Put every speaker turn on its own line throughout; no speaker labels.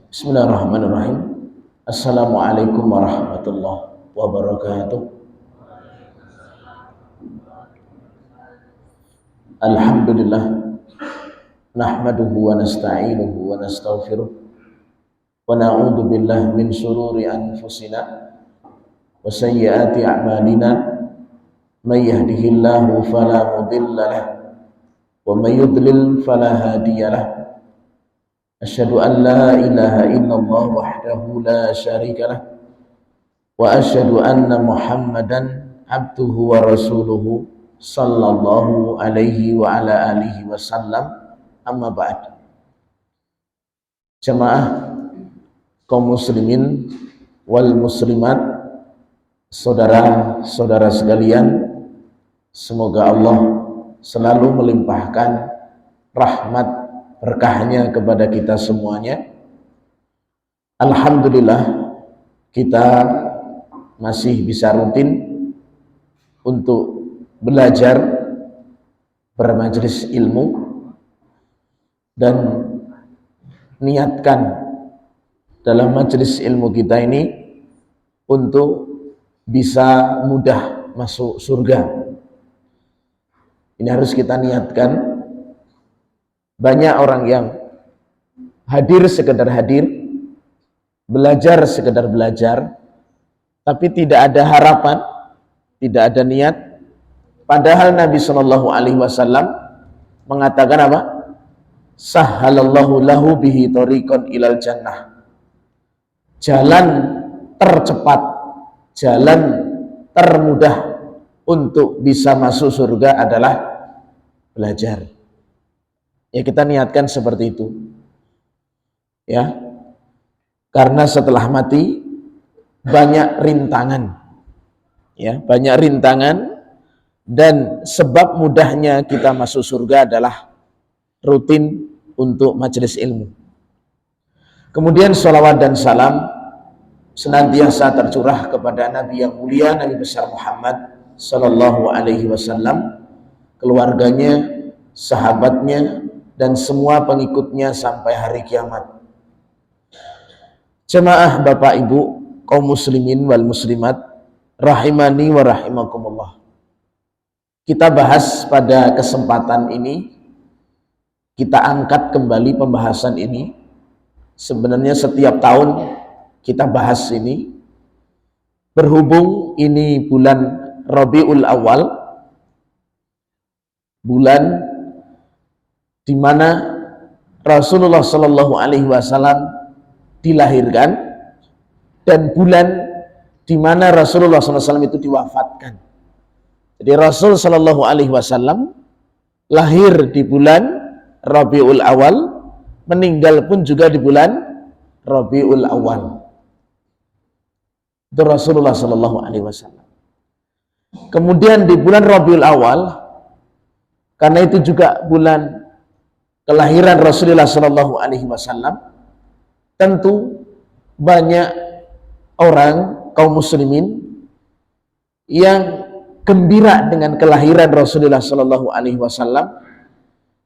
Bismillahirrahmanirrahim. Assalamualaikum warahmatullahi wabarakatuh. Alhamdulillah, nahmaduhu wa nasta'inuhu wa nastaghfiruh wa na'udzu billahi min shururi anfusina wa sayyiati a'malina. May yahdihillahu fala mudilla lahu wa may yudlil fala hadiya lahu. Asyhadu an la ilaha illallah wahdahu la syarika lah wa asyhadu anna Muhammadan abduhu wa rasuluhu sallallahu alaihi wa ala alihi wasallam. Amma ba'd. Jamaah kaum muslimin wal muslimat, saudara-saudara sekalian, semoga Allah selalu melimpahkan rahmat berkahnya kepada kita semuanya. Alhamdulillah, kita masih bisa rutin untuk belajar bermajelis ilmu dan niatkan dalam majelis ilmu kita ini untuk bisa mudah masuk surga. Ini harus kita niatkan. Banyak orang yang hadir sekedar hadir, belajar sekedar belajar, tapi tidak ada harapan, tidak ada niat. Padahal Nabi SAW mengatakan apa? Sahhalallahu lahu bihi thoriqan ilal jannah. Jalan tercepat, jalan termudah untuk bisa masuk surga adalah belajar. Ya, kita niatkan seperti itu. Ya. Karena setelah mati banyak rintangan. Ya, banyak rintangan, dan sebab mudahnya kita masuk surga adalah rutin untuk majelis ilmu. Kemudian sholawat dan salam senantiasa tercurah kepada Nabi yang mulia, Nabi besar Muhammad sallallahu alaihi wasallam, keluarganya, sahabatnya, dan semua pengikutnya sampai hari kiamat. Jemaah Bapak Ibu, kaum muslimin wal muslimat, rahimani wa rahimakumullah. Kita bahas pada kesempatan ini, kita angkat kembali pembahasan ini. Sebenarnya setiap tahun kita bahas ini, berhubung ini bulan Rabiul Awal, bulan di mana Rasulullah Shallallahu Alaihi Wasallam dilahirkan, dan bulan di mana Rasulullah SAW itu diwafatkan. Jadi Rasul Shallallahu Alaihi Wasallam lahir di bulan Rabiul Awal, meninggal pun juga di bulan Rabiul Awal. Itu Rasulullah Shallallahu Alaihi Wasallam. Kemudian di bulan Rabiul Awal, karena itu juga bulan kelahiran Rasulullah Shallallahu Alaihi Wasallam, tentu banyak orang kaum muslimin yang gembira dengan kelahiran Rasulullah Shallallahu Alaihi Wasallam,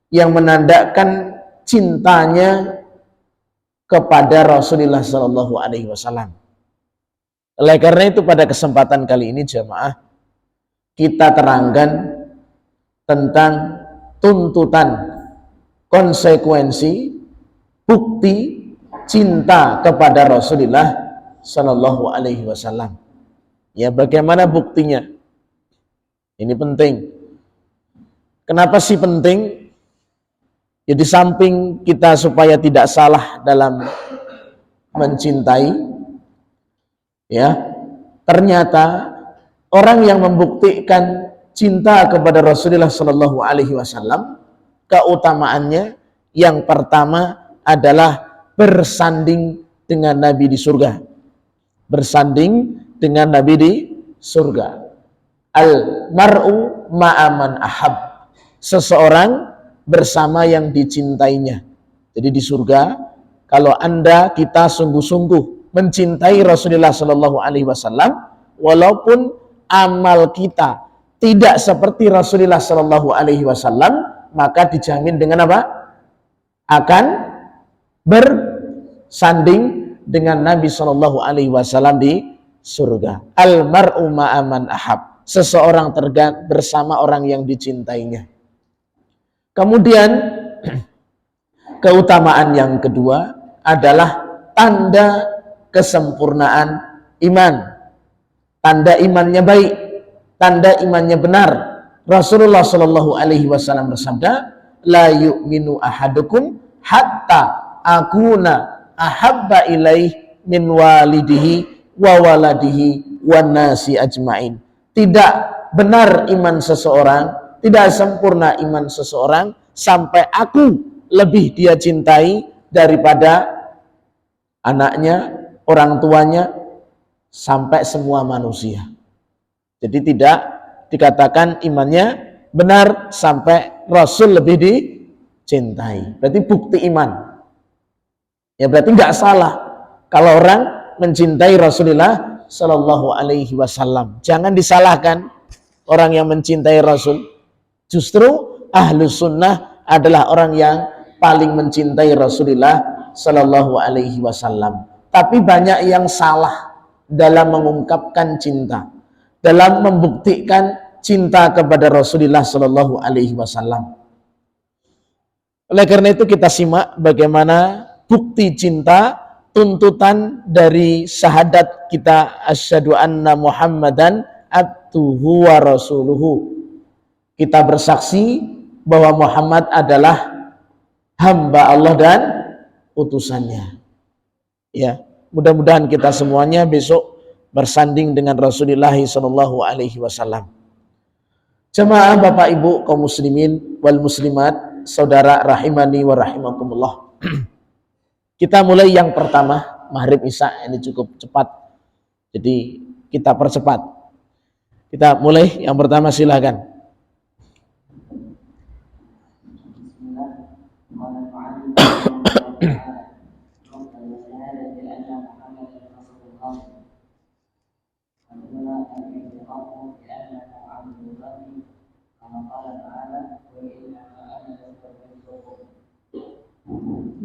yang menandakan cintanya kepada Rasulullah Shallallahu Alaihi Wasallam. Oleh karena itu pada kesempatan kali ini jemaah, kita terangkan tentang tuntutan, konsekuensi, bukti cinta kepada Rasulullah Sallallahu Alaihi Wasallam. Ya, bagaimana buktinya? Ini penting. Kenapa sih penting? Ya, di samping kita supaya tidak salah dalam mencintai, ya, ternyata orang yang membuktikan cinta kepada Rasulullah Sallallahu Alaihi Wasallam, keutamaannya yang pertama adalah bersanding dengan Nabi di surga. Bersanding dengan Nabi di surga. Al-mar'u ma'aman ahab. Seseorang bersama yang dicintainya. Jadi di surga, kalau kita sungguh-sungguh mencintai Rasulullah Sallallahu Alaihi Wasallam, walaupun amal kita tidak seperti Rasulullah Shallallahu Alaihi Wasallam, maka dijamin dengan apa? Akan bersanding dengan Nabi Shallallahu Alaihi Wasallam di surga. Almar'u ma'aman ahab, seseorang bersama orang yang dicintainya. Kemudian keutamaan yang kedua adalah tanda kesempurnaan iman, tanda imannya baik, tanda imannya benar. Rasulullah Shallallahu Alaihi Wasallam bersabda, la yu'minu ahadukum hatta akuna ahabba ilaih min walidihi wa waladihi wan nasi ajmain. Tidak benar iman seseorang, tidak sempurna iman seseorang sampai aku lebih dia cintai daripada anaknya, orang tuanya, sampai semua manusia. Jadi tidak dikatakan imannya benar sampai Rasul lebih dicintai. Berarti bukti iman. Ya berarti nggak salah kalau orang mencintai Rasulullah Shallallahu Alaihi Wasallam. Jangan disalahkan orang yang mencintai Rasul. Justru ahlus sunnah adalah orang yang paling mencintai Rasulullah Shallallahu Alaihi Wasallam. Tapi banyak yang salah dalam mengungkapkan cinta, dalam membuktikan cinta kepada Rasulullah Shallallahu Alaihi Wasallam. Oleh karena itu kita simak bagaimana bukti cinta, tuntutan dari syahadat kita asyhadu anna Muhammadan abduhu wa rasuluhu. Kita bersaksi bahwa Muhammad adalah hamba Allah dan utusannya. Ya, mudah-mudahan kita semuanya besok bersanding dengan Rasulullah Shallallahu Alaihi Wasallam. Jemaah Bapak Ibu kaum muslimin wal muslimat, saudara rahimani wa rahimakumullah. Kita mulai yang pertama, maghrib isya ini cukup cepat. Jadi kita percepat. Kita mulai yang pertama, silakan.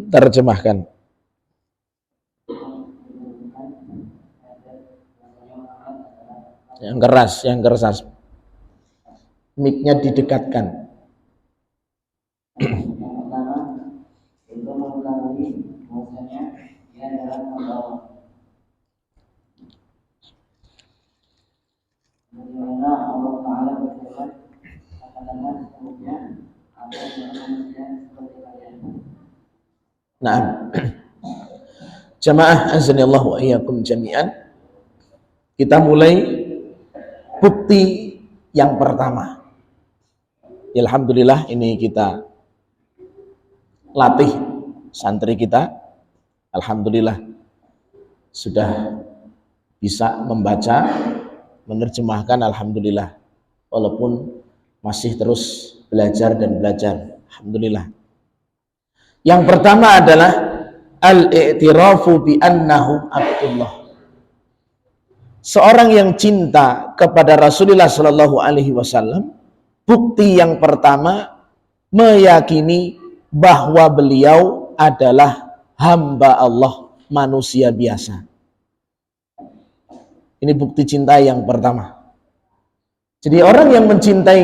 Terjemahkan. Yang keras. Mic-nya didekatkan.
Yang pertama itu mengetahui bahwasanya dia adalah hamba. Bagaimana Allah Taala berfirman, katakanlah sesungguhnya aku adalah manusia seperti kalian.
Nah, jamaah azanillahu wa iyyakum jami'an. Kita mulai bukti yang pertama. Alhamdulillah ini kita latih santri kita. Alhamdulillah sudah bisa membaca, menerjemahkan, alhamdulillah. Walaupun masih terus belajar dan belajar. Alhamdulillah. Yang pertama adalah al-i'tirafu bi annahu abdullah. Seorang yang cinta kepada Rasulullah Shallallahu Alaihi Wasallam, bukti yang pertama meyakini bahwa beliau adalah hamba Allah, manusia biasa. Ini bukti cinta yang pertama. Jadi orang yang mencintai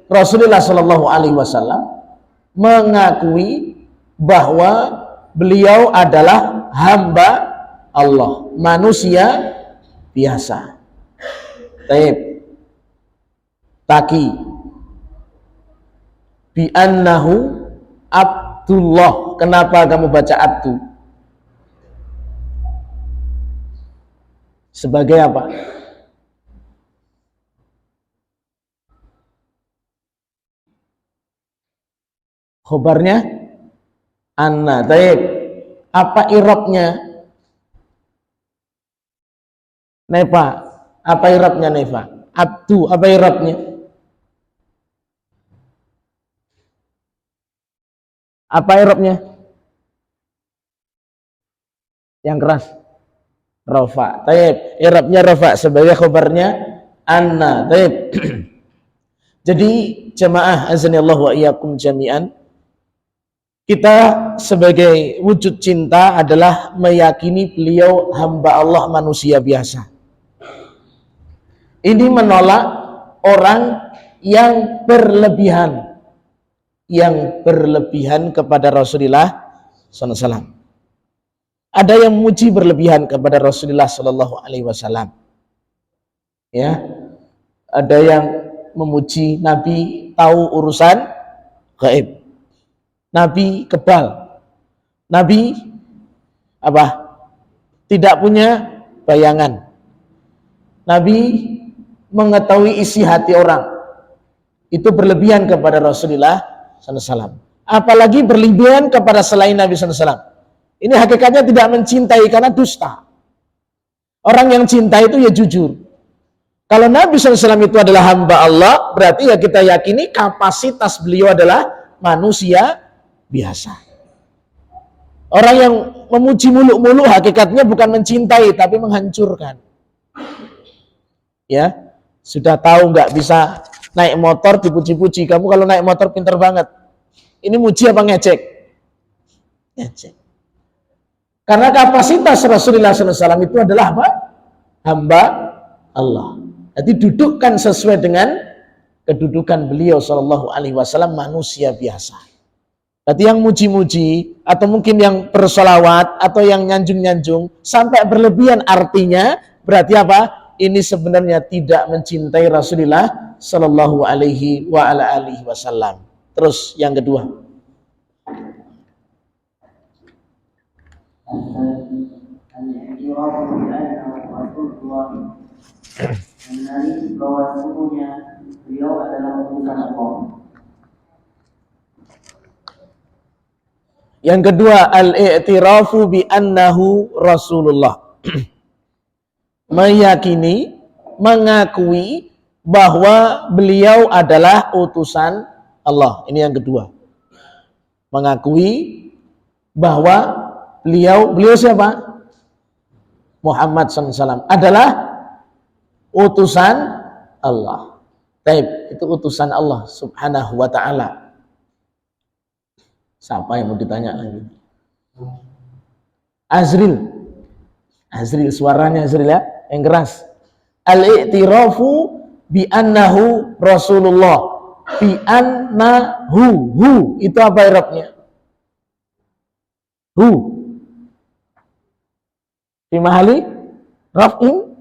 Rasulullah Shallallahu Alaihi Wasallam mengakui bahwa beliau adalah hamba Allah, manusia biasa. Taki bi annahu abdullah. Kenapa kamu baca abdu? Sebagai apa? Khobarnya anna. Taib. Apa irobnya? Nefa. Apa irobnya Nefa? Abdu. Apa irobnya? Apa irobnya? Yang keras. Rofa. Taib. Irobnya rofa sebagai khobarnya anna. Taib. Jadi jamaah azanillah wa iyyakum jami'an, kita sebagai wujud cinta adalah meyakini beliau hamba Allah manusia biasa. Ini menolak orang yang berlebihan kepada Rasulullah SAW. Ada yang memuji berlebihan kepada Rasulullah SAW. Ya, ada yang memuji Nabi tahu urusan gaib, Nabi kebal, Nabi tidak punya bayangan, Nabi mengetahui isi hati orang. Itu berlebihan kepada Rasulullah SAW. Apalagi berlebihan kepada selain Nabi SAW. Ini hakikatnya tidak mencintai karena dusta. Orang yang cinta itu ya jujur. Kalau Nabi SAW itu adalah hamba Allah, berarti ya kita yakini kapasitas beliau adalah manusia biasa. Orang yang memuji muluk-muluk hakikatnya bukan mencintai, tapi menghancurkan. Ya, sudah tahu nggak bisa naik motor dipuji-puji. Kamu kalau naik motor pinter banget. Ini muji apa ngecek? Ngecek. Karena kapasitas Rasulullah SAW itu adalah apa? Hamba Allah. Jadi dudukkan sesuai dengan kedudukan beliau SAW, manusia biasa. Berarti yang muji-muji atau mungkin yang bersolawat atau yang nyanjung-nyanjung sampai berlebihan, artinya berarti apa? Ini sebenarnya tidak mencintai Rasulullah SAW. Terus yang kedua.
Mengenali bahwa sesungguhnya beliau adalah utusan Allah.
Yang kedua, al-i'tirafu bi annahu Rasulullah. Meyakini, mengakui bahwa beliau adalah utusan Allah. Ini yang kedua. Mengakui bahwa beliau siapa? Muhammad SAW adalah utusan Allah. Taib, itu utusan Allah Subhanahu wa ta'ala. Siapa yang mau ditanya lagi? Azril, suaranya Azril ya, yang keras. Al-i'tirafu bi annahu Rasulullah. Bi annahu, itu apa i'rabnya? Hu. Fi mahali raf'in,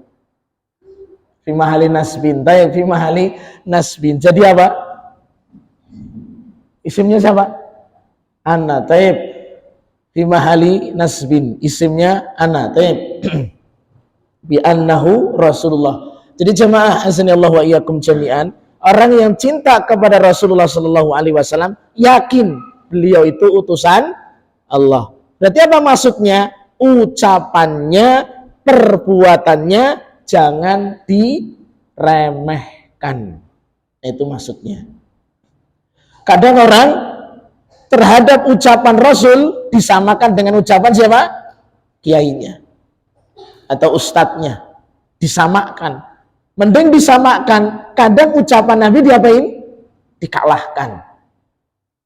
fi mahali nasbin. Taib, fi mahali nasbin. Jadi apa? Isimnya siapa? Ana. Taib, fi mahali nasbin. Isimnya ana. Taib. Bi annahu Rasulullah. Jadi jemaah azanillahu wa iyyakum jami'an, orang yang cinta kepada Rasulullah SAW yakin beliau itu utusan Allah. Berarti apa maksudnya? Ucapannya, perbuatannya jangan diremehkan. Itu maksudnya. Kadang orang terhadap ucapan Rasul disamakan dengan ucapan siapa? Kiainya atau ustadznya. Disamakan. Mending disamakan. Kadang ucapan Nabi diapain? Dikalahkan.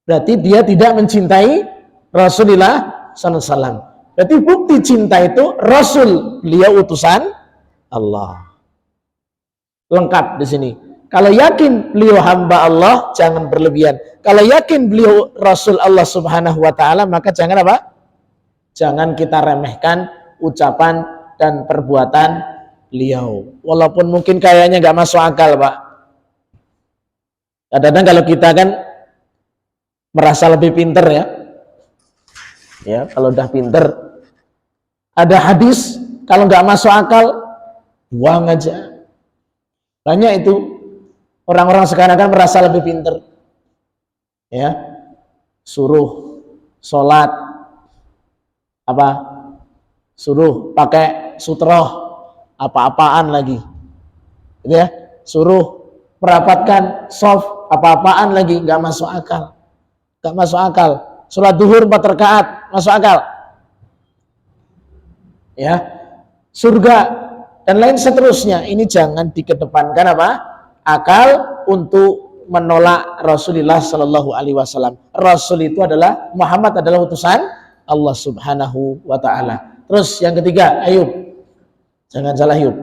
Berarti dia tidak mencintai Rasulullah SAW. Berarti bukti cinta itu Rasul, beliau utusan Allah. Lengkap di sini. Kalau yakin beliau hamba Allah, jangan berlebihan. Kalau yakin beliau Rasul Allah Subhanahu wa ta'ala, maka jangan apa? Jangan kita remehkan ucapan dan perbuatan beliau. Walaupun mungkin kayaknya nggak masuk akal, Pak. Kadang-kadang kalau kita kan merasa lebih pinter ya. Ya, kalau udah pinter, ada hadis kalau nggak masuk akal, buang aja. Banyak itu orang-orang sekarang kan merasa lebih pinter. Ya, suruh sholat suruh pakai sutroh apa-apaan lagi, gitu ya. Suruh merapatkan soft apa-apaan lagi, nggak masuk akal, nggak masuk akal. Sholat duhur 4 rakaat masuk akal, ya. Surga dan lain seterusnya, ini jangan dikedepankan akal untuk menolak Rasulullah Shallallahu Alaihi Wasallam. Rasul itu adalah Muhammad adalah utusan Allah Subhanahu Wa Taala. Terus yang ketiga, Ayub, jangan salah Ayub.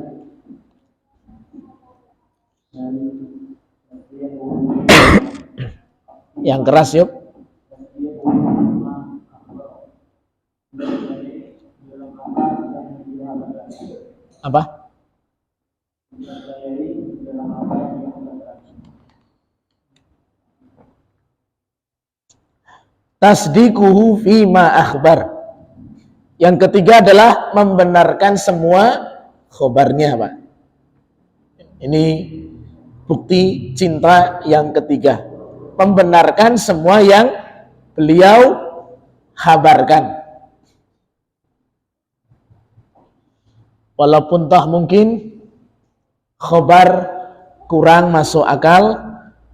Yang keras Ayub. Apa? Tasdikuhu fima akhbar. Yang ketiga adalah membenarkan semua khobarnya, Pak. Ini bukti cinta yang ketiga. Membenarkan semua yang beliau kabarkan. Walaupun toh mungkin khobar kurang masuk akal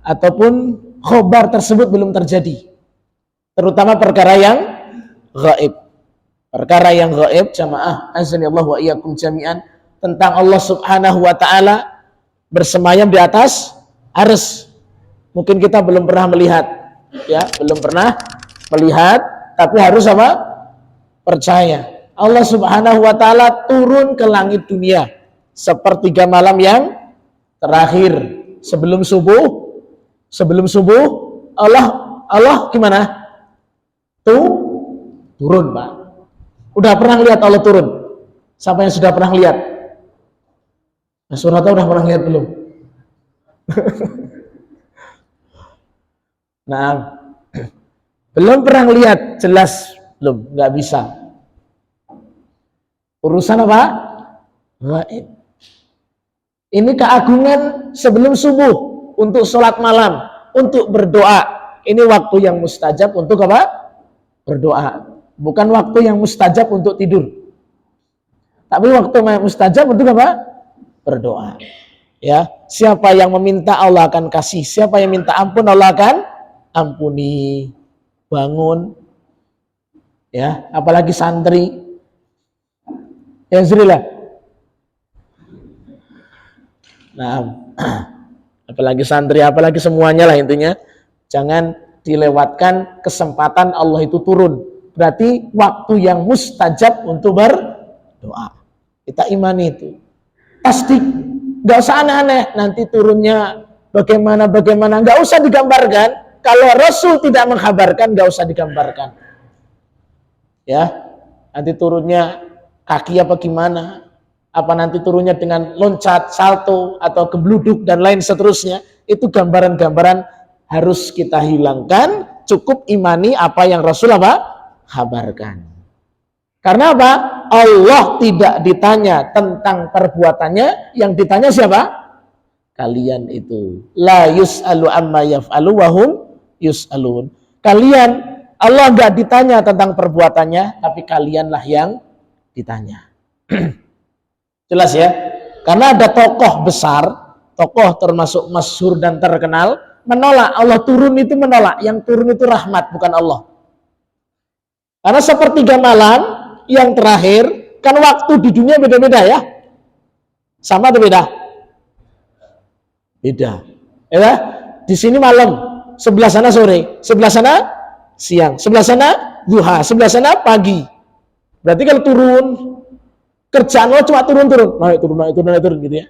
ataupun khobar tersebut belum terjadi. Terutama perkara yang gaib. Perkara yang gaib, jamaah azanillahu wa iyyakum jami'an, tentang Allah Subhanahu wa taala bersemayam di atas arsy. Mungkin kita belum pernah melihat, ya, belum pernah melihat, tapi harus apa? Percaya. Allah Subhanahu wa taala turun ke langit dunia sepertiga malam yang terakhir sebelum subuh. Sebelum subuh Allah gimana? Turun, Pak. Udah pernah lihat Allah turun? Siapa yang sudah pernah lihat? Surata udah pernah lihat belum? Nah, belum pernah lihat, jelas belum, nggak bisa. Urusan apa? Gaib. Ini keagungan sebelum subuh untuk sholat malam, untuk berdoa. Ini waktu yang mustajab untuk apa? Berdoa. Bukan waktu yang mustajab untuk tidur. Tapi waktu yang mustajab untuk apa? Berdoa. Ya, siapa yang meminta Allah akan kasih, siapa yang minta ampun Allah akan ampuni. Bangun. Ya, apalagi santri. Ya, zurilah. Nah, apalagi santri, apalagi semuanya lah intinya. Jangan dilewatkan kesempatan Allah itu turun. Berarti waktu yang mustajab untuk berdoa. Kita imani itu. Pasti, nggak usah aneh-aneh. Nanti turunnya bagaimana, nggak usah digambarkan. Kalau Rasul tidak mengkabarkan, nggak usah digambarkan. Ya, nanti turunnya kaki apa gimana? Apa nanti turunnya dengan loncat, salto, atau gebluduk dan lain seterusnya? Itu gambaran-gambaran harus kita hilangkan. Cukup imani apa yang Rasul apa? Kabarkan. Karena apa? Allah tidak ditanya tentang perbuatannya, yang ditanya siapa? Kalian itu. La yus'alu amma yaf'alu wa hum yus'alun. Kalian, Allah enggak ditanya tentang perbuatannya, tapi kalianlah yang ditanya. Jelas ya? Karena ada tokoh besar, tokoh termasuk masyhur dan terkenal, menolak Allah turun itu menolak. Yang turun itu rahmat, bukan Allah. Karena sepertiga malam yang terakhir, kan waktu di dunia beda-beda ya. Sama atau beda? Beda. Ya, di sini malam, sebelah sana sore, sebelah sana siang, sebelah sana duha, sebelah sana pagi. Berarti kalau turun, kerjaan lo cuma turun, naik turun gitu ya.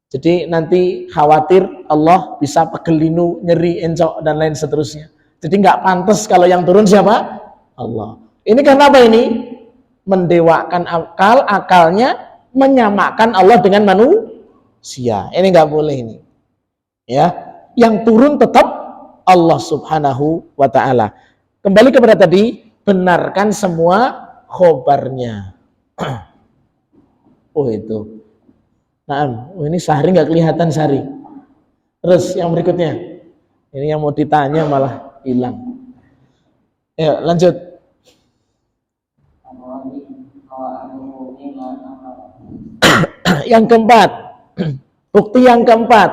Jadi nanti khawatir Allah bisa pegelinu, nyeri, encok, dan lain seterusnya. Jadi nggak pantas kalau yang turun siapa? Allah. Ini karena apa ini? Mendewakan akalnya, menyamakan Allah dengan manusia. Ini nggak boleh ini. Ya, yang turun tetap Allah Subhanahu wa taala. Kembali kepada tadi, benarkan semua khobarnya. Oh itu. Nah, ini Sahri nggak kelihatan Sahri. Terus yang berikutnya, ini yang mau ditanya malah hilang. Ya lanjut. Yang keempat, bukti yang keempat,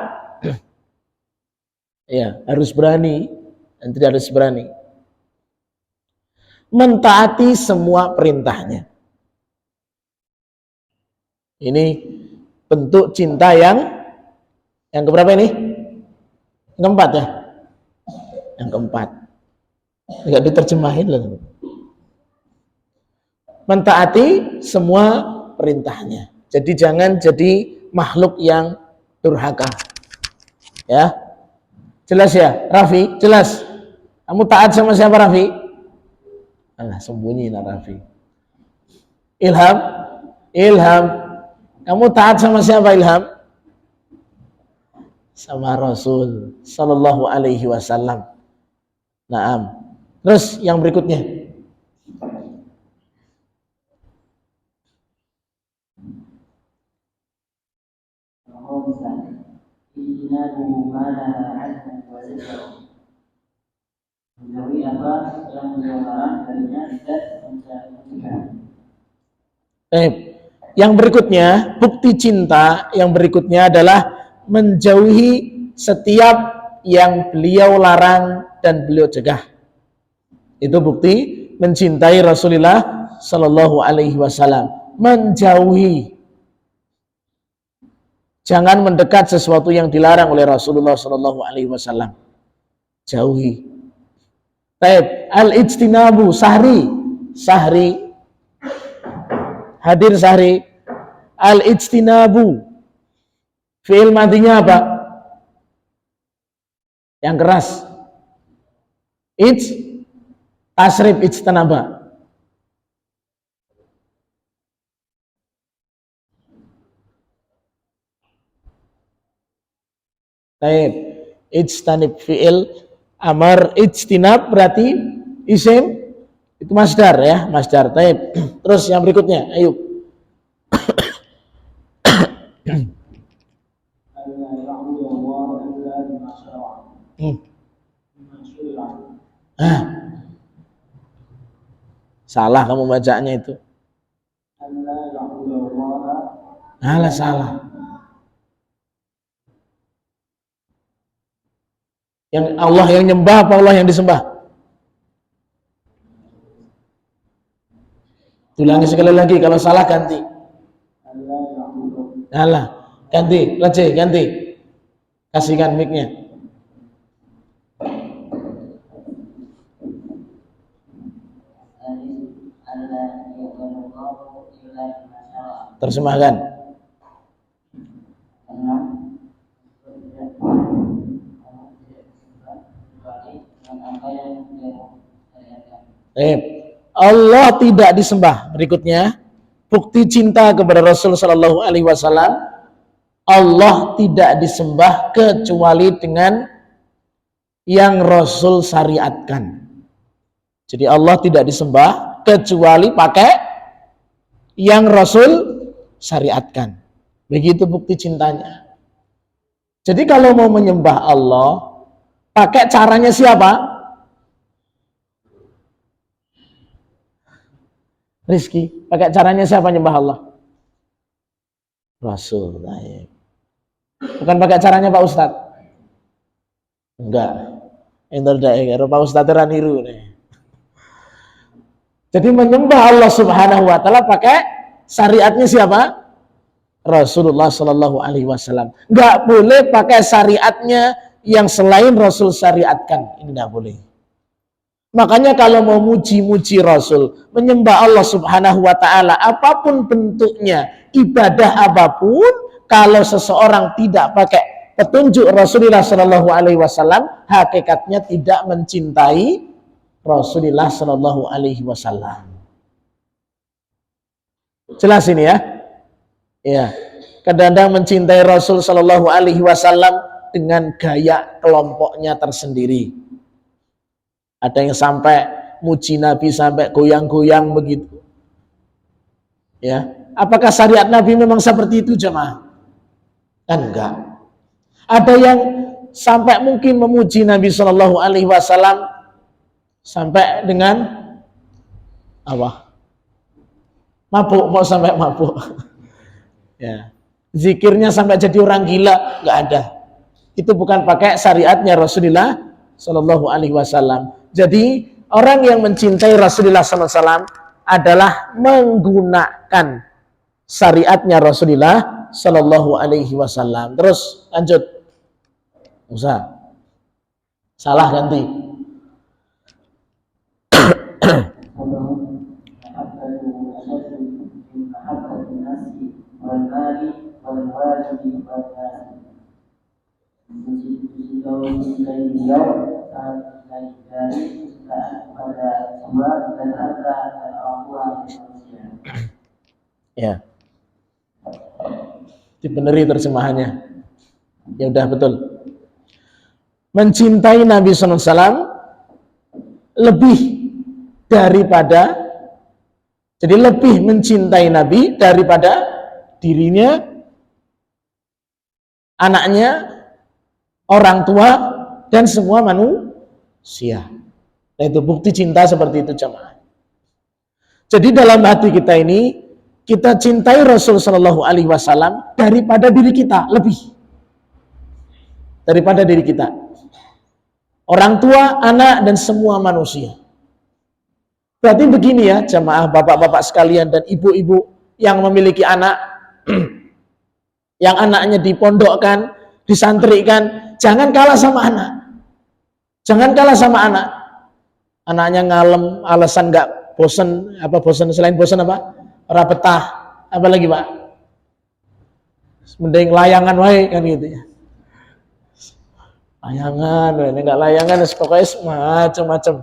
ya harus berani dan tidak harus berani mentaati semua perintahnya. Ini bentuk cinta yang keberapa ini? Yang keempat ya? Yang keempat. Enggak diterjemahin loh. Mentaati semua perintahnya. Jadi jangan jadi makhluk yang durhaka. Ya. Jelas ya, Raffi? Jelas. Kamu taat sama siapa, Raffi? Alah, sembunyi lah Raffi. Ilham? Ilham. Kamu taat sama siapa, Ilham? Sama Rasul sallallahu alaihi wasallam. Naam. Terus yang berikutnya.
Menjauhi apa yang dilarang darinya dan mencegah.
Yang berikutnya, bukti cinta yang berikutnya adalah menjauhi setiap yang beliau larang dan beliau cegah. Itu bukti mencintai Rasulullah Sallallahu Alaihi Wasallam. Menjauhi, jangan mendekat sesuatu yang dilarang oleh Rasulullah Sallallahu Alaihi Wasallam. Jauhi. Taib al-ijtinabu sahri hadir sahri. Al-ijtinabu fi'il madinya apa? Yang keras. Tasrif ijtanaba. Taib ijtanib fi'il amar, ijtinab berarti isim, itu masdar ya, masdar. Taib. Terus yang berikutnya, ayo. Salah kamu bacanya itu. Alah, salah. Yang Allah yang nyembah apa Allah yang disembah? Ulangi sekali lagi, kalau salah ganti. Alah, ganti, Race, ganti. Kasihkan mic-nya. Terjemahkan. Allah tidak disembah. Berikutnya, bukti cinta kepada Rasul Sallallahu Alaihi Wasallam. Allah tidak disembah kecuali dengan yang Rasul syariatkan. Jadi Allah tidak disembah kecuali pakai yang Rasul syariatkan. Begitu bukti cintanya. Jadi kalau mau menyembah Allah, pakai caranya siapa? Rizky, pakai caranya siapa nyembah Allah? Rasul. Bukan pakai caranya Pak Ustadz. Enggak. Pak Ustadz raniru nih. Jadi menyembah Allah Subhanahu wa taala pakai syariatnya siapa? Rasulullah Sallallahu Alaihi Wasallam. Enggak boleh pakai syariatnya yang selain Rasul syariatkan. Ini enggak boleh. Makanya kalau mau muji-muji Rasul, menyembah Allah Subhanahu wa taala apapun bentuknya, ibadah apapun, kalau seseorang tidak pakai petunjuk Rasulullah Sallallahu Alaihi Wasallam, hakikatnya tidak mencintai Rasulullah Sallallahu Alaihi Wasallam. Jelas ini ya? Ya. Kadang-kadang mencintai Rasul Sallallahu Alaihi Wasallam dengan gaya kelompoknya tersendiri. Ada yang sampai muji Nabi sampai goyang-goyang begitu. Ya, apakah syariat Nabi memang seperti itu, jemaah? Kan enggak. Ada yang sampai mungkin memuji Nabi Shallallahu Alaihi Wasallam sampai dengan apa? Mabuk, mau sampai mabuk. Ya, zikirnya sampai jadi orang gila, enggak ada. Itu bukan pakai syariatnya Rasulullah Shallallahu Alaihi Wasallam. Jadi orang yang mencintai Rasulullah Sallallahu Alaihi Wasallam adalah menggunakan syariatnya Rasulullah Sallallahu Alaihi Wasallam. Terus lanjut, Musa. Salah, ganti. Ya, dibeneri terjemahannya. Ya udah, betul. Mencintai Nabi SAW lebih daripada, jadi lebih mencintai Nabi daripada dirinya, anaknya, orang tua, dan semua manusia. Nah, itu bukti cinta seperti itu, jamaah. Jadi dalam hati kita ini, kita cintai Rasul Shallallahu Alaihi Wasallam daripada diri kita, lebih daripada diri kita, orang tua, anak, dan semua manusia. Berarti begini ya, jamaah, bapak-bapak sekalian dan ibu-ibu yang memiliki anak, yang anaknya dipondokkan, disantrikan, jangan kalah sama anak. Jangan kalah sama anak. Anaknya ngalem, alasan nggak bosen, apa bosen, selain bosen apa? Ora betah, apa lagi Pak? Mending layangan wae kan gitu ya. Layangan, ini nggak layangan, pokoknya macam-macam.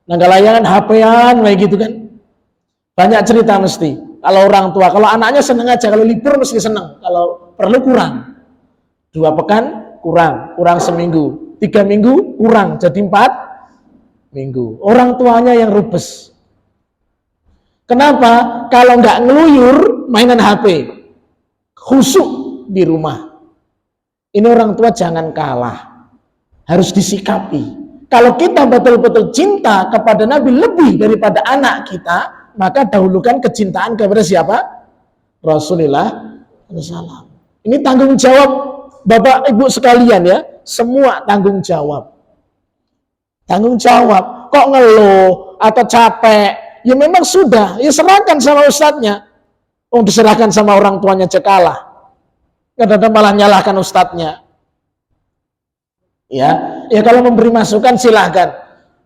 Nah, nggak layangan, HP-an kayak gitu kan. Banyak cerita mesti. Kalau orang tua, kalau anaknya seneng aja, kalau libur mesti seneng. Kalau perlu kurang. 2 pekan kurang seminggu. 3 minggu kurang, jadi 4 minggu. Orang tuanya yang rubes. Kenapa? Kalau nggak ngeluyur, mainan HP. Khusyuk di rumah. Ini orang tua jangan kalah. Harus disikapi. Kalau kita betul-betul cinta kepada Nabi lebih daripada anak kita, maka dahulukan kecintaan kepada siapa? Rasulullah SAW. Ini tanggung jawab Bapak Ibu sekalian ya. Semua tanggung jawab. Tanggung jawab. Kok ngeluh atau capek? Ya memang sudah, ya serahkan sama ustadznya. Diserahkan sama orang tuanya cekalah. Kadang-kadang malah nyalahkan ustadznya. Ya kalau memberi masukan silahkan.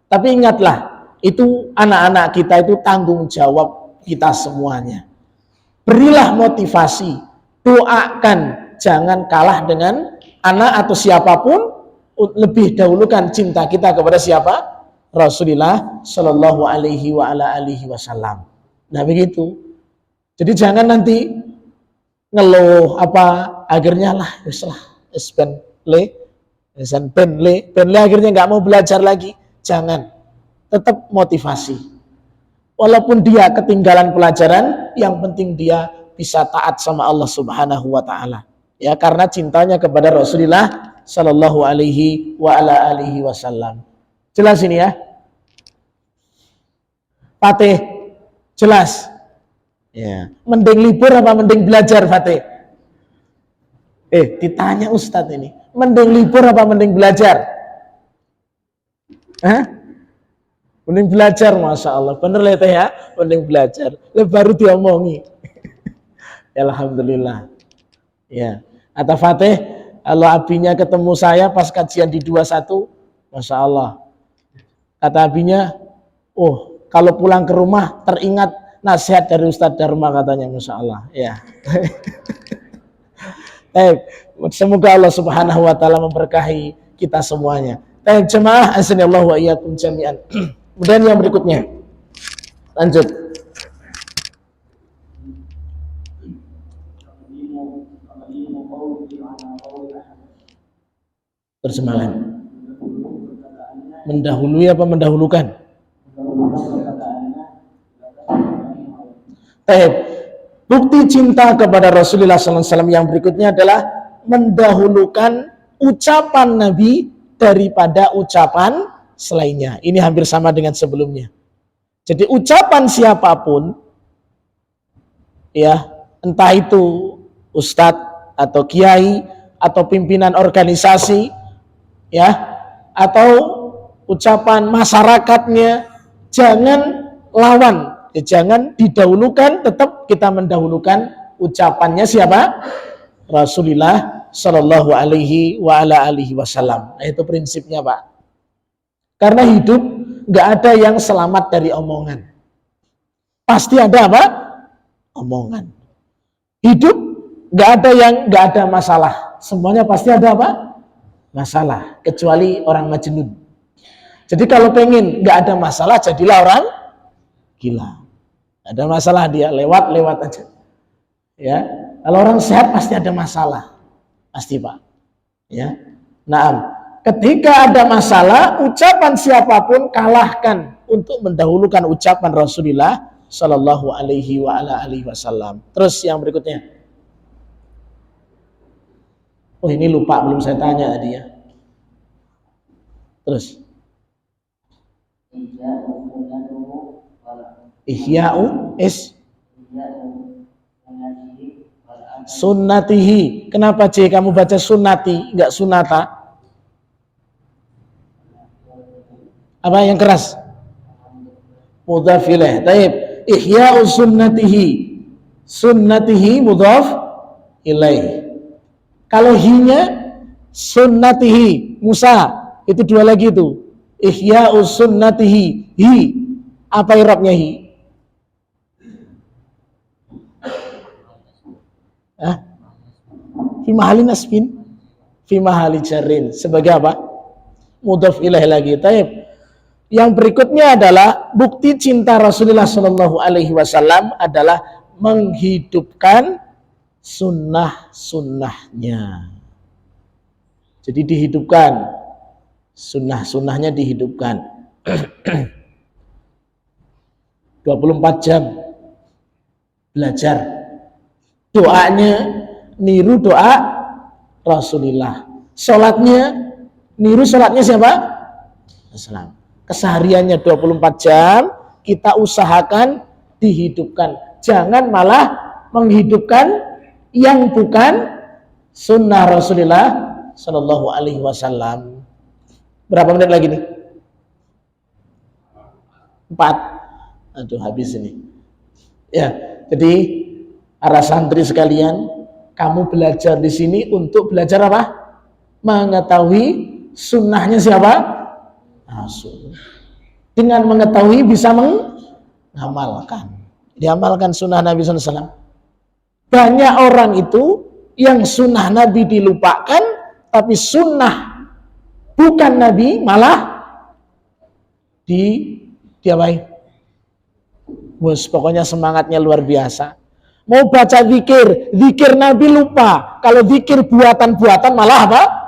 Tapi ingatlah, itu anak-anak kita itu tanggung jawab kita semuanya. Berilah motivasi, doakan, jangan kalah dengan anak atau siapapun. Lebih dahulukan cinta kita kepada siapa? Rasulullah Shallallahu Alaihi Wasallam. Nah begitu. Jadi jangan nanti ngeluh apa akhirnya lah, penle akhirnya nggak mau belajar lagi. Jangan. Tetap motivasi. Walaupun dia ketinggalan pelajaran, yang penting dia bisa taat sama Allah Subhanahu Wa Taala. Ya karena cintanya kepada Rasulullah Shallallahu Alaihi Wasallam. Jelas ini ya? Fatih, jelas? Ya. Mending libur apa mending belajar, Fatih? Ditanya Ustadz ini. Mending libur apa mending belajar? Hah? Mending belajar, Masya Allah. Bener lah ya? Mending belajar. Baru diomongi. Alhamdulillah. Ya. Kata Fatih, kalau abinya ketemu saya pas kajian di 21, Masya Allah. Kata abinya, kalau pulang ke rumah teringat nasihat dari Ustadz Dharma katanya, Masya Allah. Ya. Semoga Allah Subhanahu Wa Taala memberkahi kita semuanya. Jemaah azanillahu wa iyyakum jami'an. Kemudian yang berikutnya, lanjut. Terjemahan. Mendahului apa mendahulukan? Bukti cinta kepada Rasulullah SAW yang berikutnya adalah mendahulukan ucapan Nabi daripada ucapan selainnya. Ini hampir sama dengan sebelumnya. Jadi ucapan siapapun, ya entah itu ustadz atau kiai atau pimpinan organisasi, ya atau ucapan masyarakatnya, jangan lawan, jangan didahulukan, tetap kita mendahulukan ucapannya siapa? Rasulullah Sallallahu alaihi wa ala alihi wasallam. Nah, itu prinsipnya, Pak. Karena hidup nggak ada yang selamat dari omongan. Pasti ada apa? Omongan. Hidup nggak ada masalah. Semuanya pasti ada apa? Masalah. Kecuali orang majnun. Jadi kalau pengen nggak ada masalah, jadilah orang gila. Ada masalah dia lewat aja. Ya, kalau orang sehat pasti ada masalah, pasti Pak. Ya, nah, ketika ada masalah, ucapan siapapun kalahkan untuk mendahulukan ucapan Rasulullah Shallallahu Alaihi Wasallam. Terus yang berikutnya. Oh ini lupa belum saya tanya tadi ya. Terus. Ihya'u sunnatihi. Kenapa C kamu baca sunnati enggak sunata? Apa yang keras? Mudhaf ilaih. Taib. Ihya'u sunnatihi. Sunnatihi mudhaf ilaih. Kalau hinya sunnatihi Musa, itu dua lagi itu. Ihya'u sunnatihi. Hi. Apa i'rabnya hi? Fi mahali nasbin, fi mahali jarrin. Sebagai apa? Mudhaf ilaih lagi. Taib. Yang berikutnya adalah bukti cinta Rasulullah Shallallahu Alaihi Wasallam adalah menghidupkan sunnah-sunnahnya. Jadi dihidupkan, sunnah-sunnahnya dihidupkan. 24 jam belajar. Doanya niru doa Rasulullah. Sholatnya niru sholatnya siapa? Rasulullah. Kesehariannya 24 jam kita usahakan dihidupkan. Jangan malah menghidupkan yang bukan sunnah Rasulullah Sallallahu Alaihi Wasallam. Berapa menit lagi nih? 4. Aduh habis ini. Ya, jadi para santri sekalian, kamu belajar di sini untuk belajar apa? Mengetahui sunnahnya siapa? Rasul. Dengan mengetahui bisa mengamalkan. Diamalkan sunnah Nabi SAW. Banyak orang itu yang sunnah Nabi dilupakan, tapi sunnah bukan Nabi malah diapain? Bos, pokoknya semangatnya luar biasa. Mau baca zikir Nabi lupa. Kalau zikir buatan-buatan malah apa?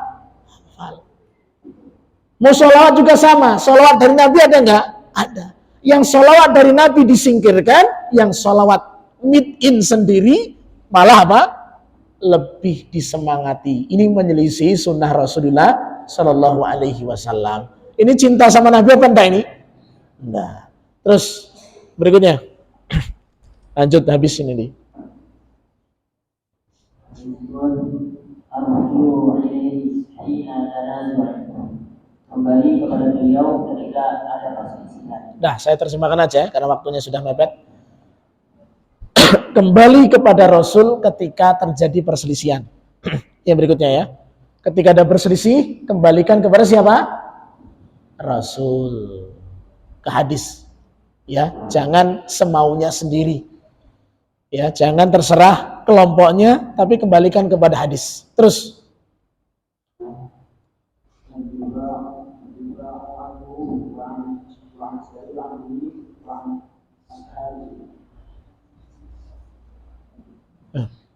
Mau sholawat juga sama. Sholawat dari Nabi ada nggak? Ada. Yang sholawat dari Nabi disingkirkan, yang sholawat mid-in sendiri malah apa? Lebih disemangati. Ini menyelisih sunnah Rasulullah Sallallahu Alaihi Wasallam. Ini cinta sama Nabi apa enggak ini? Enggak. Terus berikutnya. Lanjut habis ini nih. Kembali kepada beliau ketika ada perselisihan. Nah, saya terjemahkan aja karena waktunya sudah mepet. Kembali kepada Rasul ketika terjadi perselisihan. Yang berikutnya ya. Ketika ada berselisih, kembalikan kepada siapa? Rasul. Ke hadis. Ya, jangan semaunya sendiri. Ya, jangan terserah kelompoknya, tapi kembalikan kepada hadis. Terus.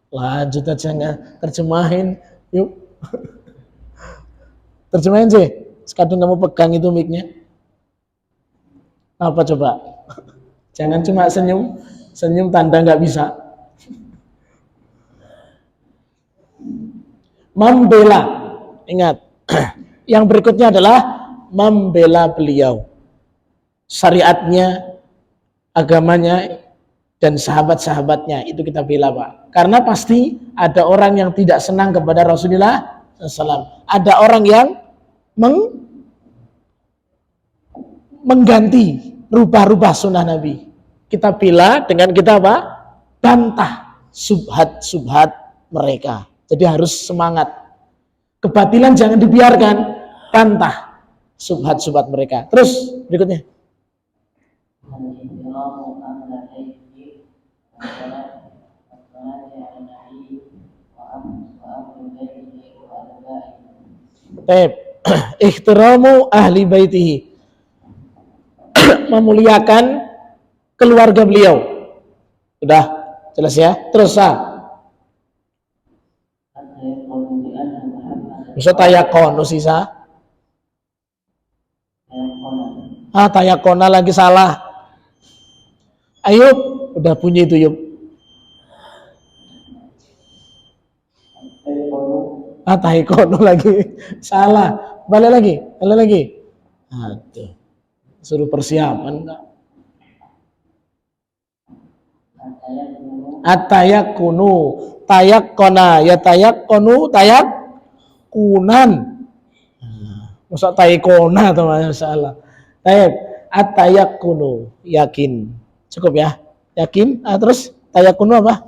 Lanjut aja nggak terjemahin, yuk. Terjemahin sih. Sekadang kamu pegang itu mic-nya. Apa coba? Jangan cuma senyum tanda nggak bisa. Membela, ingat. Yang berikutnya adalah membela beliau, syariatnya, agamanya, dan sahabat-sahabatnya. Itu kita bela, Pak. Karena pasti ada orang yang tidak senang kepada Rasulullah SAW. Ada orang yang mengganti, rubah-rubah sunnah Nabi. Kita bela dengan kita apa? Bantah subhat-subhat mereka.
Jadi harus semangat. Kebatilan jangan dibiarkan, bantah subhat-subhat mereka. Terus berikutnya. Ihtiramu ahli baitihi, memuliakan keluarga beliau. Sudah jelas ya. Terus bisa tayakon sisa. Tayakona lagi salah. Ayub udah bunyi itu Yub. Tayakona lagi salah. Balik lagi. Aduh. Suruh persiapan enggak? Atayakunu, tayakkona, ya tayakkonu, tayakkunan. Masa tayakona atau masalah. Atayakkunu, yakin. Cukup ya? Yakin? Terus tayakkunu apa?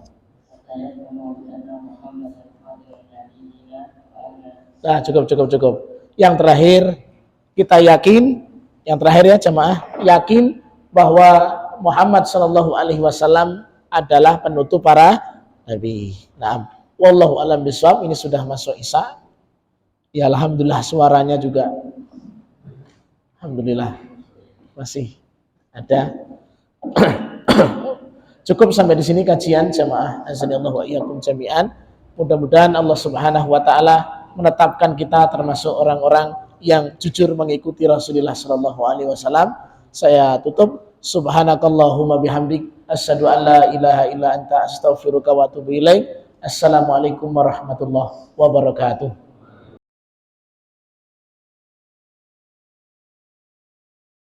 Nah, cukup. Yang terakhir kita yakin, yang terakhir ya jemaah, yakin bahwa Muhammad sallallahu alaihi wasallam adalah penutup para nabi. Nah, wallahu alam bisawab. Ini sudah masuk Isya. Ya alhamdulillah suaranya juga alhamdulillah masih ada. Cukup sampai di sini kajian jemaah azanillahu wa iyyakum jami'an. Mudah-mudahan Allah Subhanahu wa taala menetapkan kita termasuk orang-orang yang jujur mengikuti Rasulullah sallallahu alaihi wasallam. Saya tutup. Subhanakallahumma bihamdik asyhadu an la ilaha illa anta astaghfiruka wa atubu ilaik. Assalamualaikum warahmatullahi wabarakatuh.